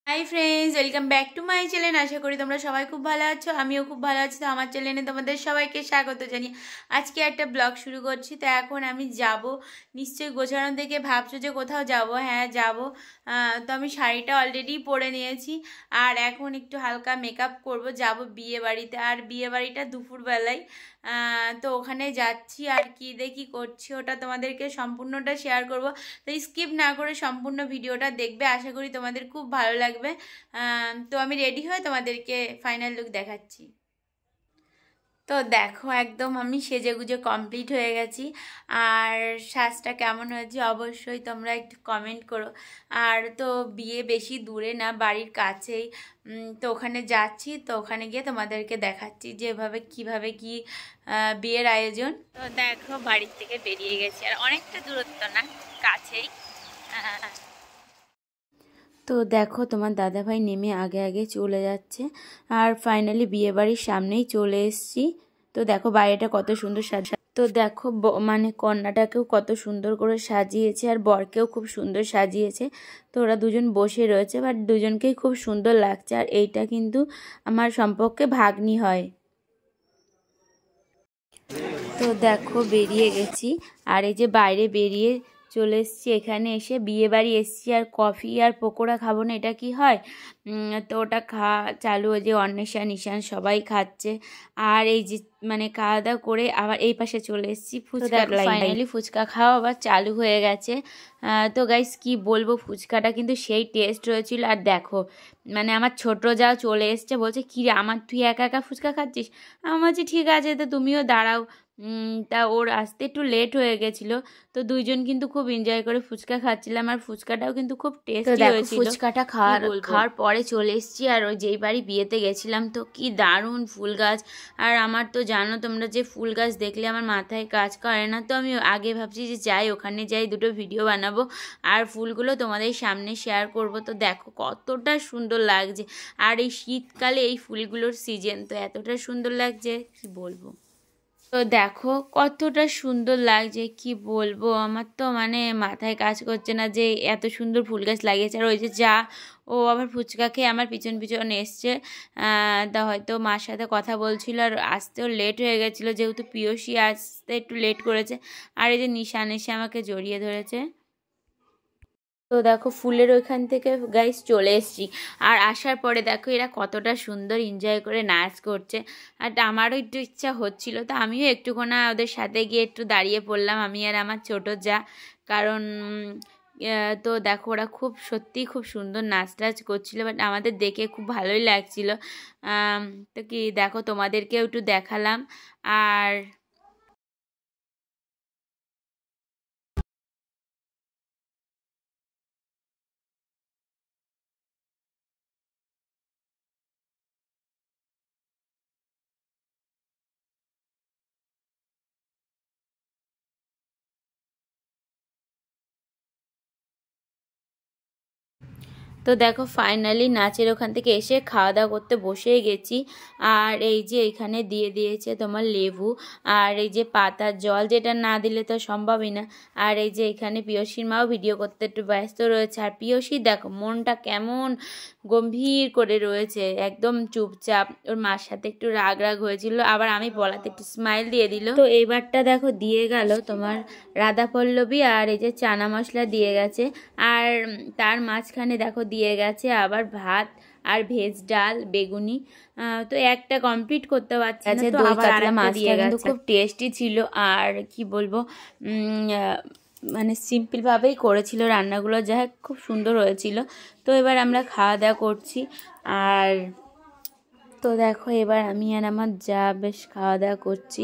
High friends, welcome back to my channel. আশা করি তোমরা সবাই খুব ভালো আছো, আমিও খুব ভালো আছি। তো আমার চ্যানেলে তোমাদের সবাইকে স্বাগত জানিয়ে আজকে একটা ব্লগ শুরু করছি। তো এখন আমি যাব, নিশ্চয়ই গোছানো দেখে ভাবছো যে কোথাও যাব। হ্যাঁ যাব। তো আমি শাড়িটা অলরেডি পরে নিয়েছি আর এখন একটু হালকা মেকআপ করব, যাব বিয়ে বাড়িতে। আর বিয়ে বাড়িটা দুপুরবেলায়, তো ওখানে যাচ্ছি আর কি দেখি করছি ওটা তোমাদেরকে সম্পূর্ণটা শেয়ার করব। তো স্কিপ না করে সম্পূর্ণ ভিডিওটা দেখবে, আশা করি তোমাদের খুব ভালো লাগবে। তো আমি রেডি হয়ে তোমাদেরকে ফাইনাল লুক দেখাচ্ছি। তো দেখো, একদম আমি সেজেগুজে কমপ্লিট হয়ে গেছি। আর সাজটা কেমন হয়েছে অবশ্যই তোমরা একটু কমেন্ট করো। আর তো বিয়ে বেশি দূরে না, বাড়ির কাছেই। তো ওখানে যাচ্ছি, তো ওখানে গিয়ে তোমাদেরকে দেখাচ্ছি যে এভাবে কীভাবে কি বিয়ের আয়োজন। তো দেখো, বাড়ির থেকে বেরিয়ে গেছি, আর অনেকটা দূরত্ব না, কাছেই। তো দেখো, তোমার দাদাভাই নেমে আগে আগে চলে যাচ্ছে। আর ফাইনালি বিয়ে বাড়ির সামনেই চলে এসেছি। তো দেখো বাড়িটা কত সুন্দর সাজা। তো দেখো মানে কন্যাটাকেও কত সুন্দর করে সাজিয়েছে, আর বরকেও খুব সুন্দর সাজিয়েছে। তো ওরা দুজন বসে রয়েছে, বাট দুজনকেই খুব সুন্দর লাগছে। আর এইটা কিন্তু আমার সম্পর্কে ভাগ্নি হয়। তো দেখো বেরিয়ে গেছি, আর এই যে বাইরে বেরিয়ে চলে এসেছি, এখানে এসে বিয়ে বাড়ি এসেছি। আর কফি আর পকোড়া খাবো না, এটা কি হয়? তো ওটা চালু, যে অন্বেষা নিশান সবাই খাচ্ছে। আর এই যে মানে খাওয়া দাওয়া করে আবার এই পাশে চলে এসেছি ফুচকার লাইন। ফাইনালি ফুচকা খাওয়া আবার চালু হয়ে গেছে। তো গাইস কি বলবো, ফুচকাটা কিন্তু সেই টেস্ট হয়েছিল। আর দেখো মানে আমার ছোট যা চলে এসছে, বলছে কী রে আমার, তুই একা একা ফুচকা খাচ্ছিস? আমি বলছি ঠিক আছে, তো তুমিও দাঁড়াও। তা ওর আসতে একটু লেট হয়ে গেছিলো। তো দুইজন কিন্তু খুব এনজয় করে ফুচকা খাচ্ছিলাম, আর ফুচকাটাও কিন্তু খুব টেস্টি হয়েছিল। ফুচকাটা খাওয়ার পরে চলে এসেছি, আর ওই যেই বাড়ি বিয়েতে গেছিলাম, তো কি দারুণ ফুল গাছ। আর আমার তো জানো তোমরা যে ফুল গাছ দেখলে আমার মাথায় কাজ করে না। তো আমি আগে ভাবছি যে যাই, ওখানে যাই, দুটো ভিডিও বানাবো আর ফুলগুলো তোমাদের সামনে শেয়ার করব। তো দেখো কতটা সুন্দর লাগছে। আর এই শীতকালে এই ফুলগুলোর সিজন, তো এতটা সুন্দর লাগছে কি বলবো। তো দেখো কতটা সুন্দর লাগছে, কি বলবো, আমার তো মানে মাথায় কাজ করছে না যে এত সুন্দর ফুল গাছ লাগিয়েছে। আর ওই যে যা, ও আবার ফুচকা খেয়ে আমার পিছন পিছন এসছে। তা হয়তো মার সাথে কথা বলছিল, আর আসতেও লেট হয়ে গেছিলো, যেহেতু পিয়সী আসতে একটু লেট করেছে। আর এই যে নিশান এসে আমাকে জড়িয়ে ধরেছে। তো দেখো ফুলের ওইখান থেকে গাইস চলে এসেছি। আর আসার পরে দেখো এরা কতটা সুন্দর এনজয় করে নাচ করছে। আর আমারও একটু ইচ্ছা হচ্ছিল, তো আমিও একটুখানা ওদের সাথে গিয়ে একটু দাঁড়িয়ে পড়লাম, আমি আর আমার ছোটো যা। কারণ তো দেখো ওরা খুব সত্যিই খুব সুন্দর নাচ টাচ করছিলো, বাট আমাদের দেখে খুব ভালোই লাগছিলো। তো কি দেখো তোমাদেরকেও একটু দেখালাম। আর তো দেখো ফাইনালি নাচের ওখান থেকে এসে খাওয়া দাওয়া করতে বসেই গেছি। আর এই যে এখানে দিয়ে দিয়েছে তোমার লেবু, আর এই যে পাতার জল, যেটা না দিলে তো সম্ভবই না। আর এই যে এখানে পিয়সীর মাও ভিডিও করতে একটু ব্যস্ত রয়েছে। আর পিয়সী দেখো মনটা কেমন গম্ভীর করে রয়েছে, একদম চুপচাপ। ওর মার সাথে একটু রাগ রাগ হয়েছিল, আবার আমি বলাতে একটু স্মাইল দিয়ে দিল। তো এইবারটা দেখো দিয়ে গেল তোমার রাধা পল্লবী, আর এই যে চানা মশলা দিয়ে গেছে। আর তার মাঝখানে দেখো দিয়ে গেছে আবার ভাত আর ভেজ ডাল বেগুনি। তো একটা কমপ্লিট করতে পারছি না, তো আবার আরেকটা মাছ দিয়ে গেছে। খুব টেস্টি ছিল, আর কি বলবো, মানে সিম্পলভাবেই করেছিল রান্নাগুলো, যা খুব সুন্দর হয়েছিল। তো এবার আমরা খাওয়া দাওয়া করছি। আর তো দেখো এবার আমি আর আমার যা বেশ খাওয়া দাওয়া করছি।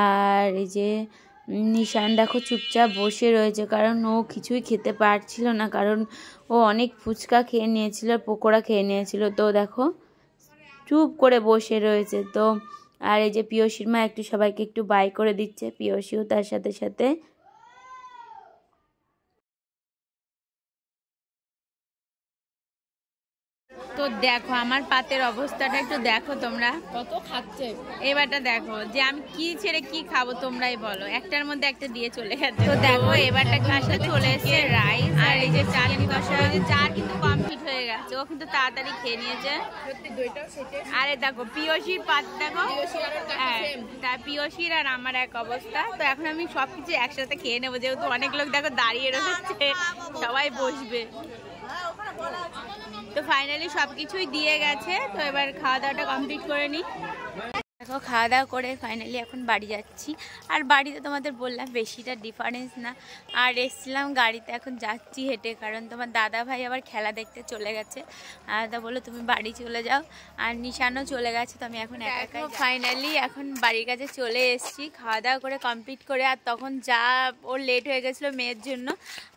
আর এই যে নিশান দেখো চুপচাপ বসে রয়েছে, কারণ ও কিছুই খেতে পারছিল না, কারণ ও অনেক ফুচকা খেয়ে নিয়েছিল, পকোড়া খেয়ে নিয়েছিল। তো দেখো চুপ করে বসে রয়েছে। তো আর এই যে পিয়সীর মা একটু সবাইকে একটু বাই করে দিচ্ছে, পিয়সীও তার সাথে সাথে। তো তো দেখো আমার পাতের অবস্থাটা একটু দেখো তোমরা, কত খাচ্ছে। এবারটা দেখো যে আমি কি ছেড়ে কি খাবো তোমরাই বলো, একটার মধ্যে একটা দিয়ে চলে গেছে। তো দেখো এবারটা গ্লাসে চলে এসেছে রাইস আর এই যে চাটনি কষা, চার কিন্তু কমপ্লিট হয়ে গেছে, ও কিন্তু তাড়াতাড়ি খেয়ে নিয়েছে। আরে দেখো পিয়সির পাত দেখো, হ্যাঁ পিয়সির আর আমার এক অবস্থা। তো এখন আমি সবকিছু একসাথে খেয়ে নেবো, যেহেতু অনেক লোক দেখো দাঁড়িয়ে রয়েছে, সবাই বসবে। তো ফাইনালি সবকিছুই দিয়ে গেছে, তো এবার খাওয়া দাওয়াটা কমপ্লিট করে নিই। দেখো খাওয়া দাওয়া করে ফাইনালি এখন বাড়ি যাচ্ছি। আর বাড়িতে তোমাদের বললাম বেশিটা ডিফারেন্স না, আর এসছিলাম গাড়িতে, এখন যাচ্ছি হেঁটে, কারণ তোমার দাদা ভাই আবার খেলা দেখতে চলে গেছে। আর তা বললো তুমি বাড়ি চলে যাও, আর নিশানও চলে গেছে, তো আমি এখন একা একাই ফাইনালি এখন বাড়ির কাছে চলে এসেছি খাওয়া দাওয়া করে কমপ্লিট করে। আর তখন যা ওর লেট হয়ে গেছিলো মেয়ের জন্য,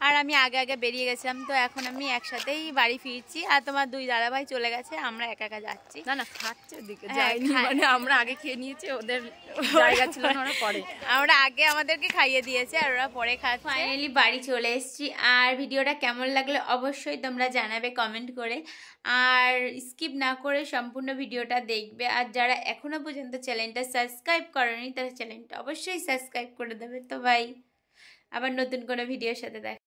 আর আমি আগে আগে বেরিয়ে গেছিলাম, তো এখন আমি একসাথেই বাড়ি ফিরছি। আর তোমার দুই দাদা ভাই চলে গেছে, আমরা একা একা যাচ্ছি। না না খাচ্ছে ওদিকে যায়নি, মানে আমরা আগে খেয়ে নিয়েছি, ওদের জায়গা ছিল না, ওরা পরে, আমরা আগে আমাদেরকে খাইয়ে দিয়েছে আর ওরা পরে খাচ্ছে। ফাইনালি বাড়ি চলে এসেছি। আর ভিডিওটা কেমন লাগলো অবশ্যই তোমরা জানাবে কমেন্ট করে, আর স্কিপ না করে সম্পূর্ণ ভিডিওটা দেখবে। আর যারা এখনো পর্যন্ত চ্যানেলটা সাবস্ক্রাইব করেনি তারা চ্যানেলটা অবশ্যই সাবস্ক্রাইব করে দেবে। তো ভাই আবার নতুন কোনো ভিডিওর সাথে দেখা।